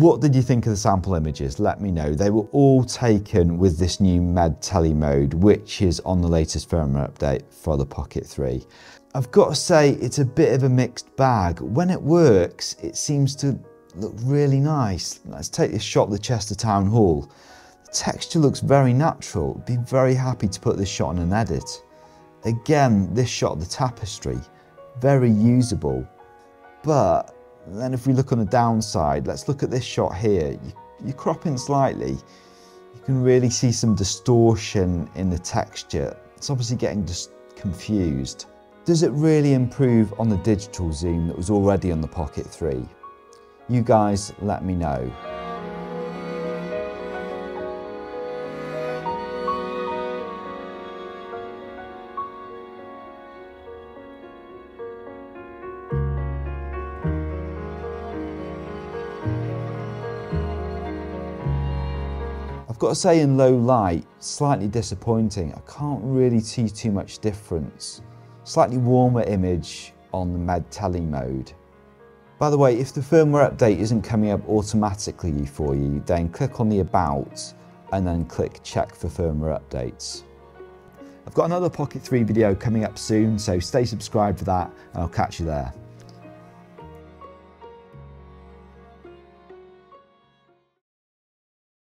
What did you think of the sample images? Let me know. They were all taken with this new Med-Tele Mode, which is on the latest firmware update for the Pocket 3. I've got to say, it's a bit of a mixed bag. When it works, it seems to look really nice. Let's take this shot of the Chester Town Hall. The texture looks very natural. I'd be very happy to put this shot on an edit. Again, this shot of the tapestry, very usable. But then if we look on the downside, let's look at this shot here. You crop in slightly, you can really see some distortion in the texture. It's obviously getting just confused. Does it really improve on the digital zoom that was already on the Pocket 3? You guys let me know. I've got to say, in low light, slightly disappointing. I can't really see too much difference. Slightly warmer image on the Med-Tele Mode. By the way, if the firmware update isn't coming up automatically for you, then click on the About and then click Check for firmware updates. I've got another Pocket 3 video coming up soon, so stay subscribed for that and I'll catch you there.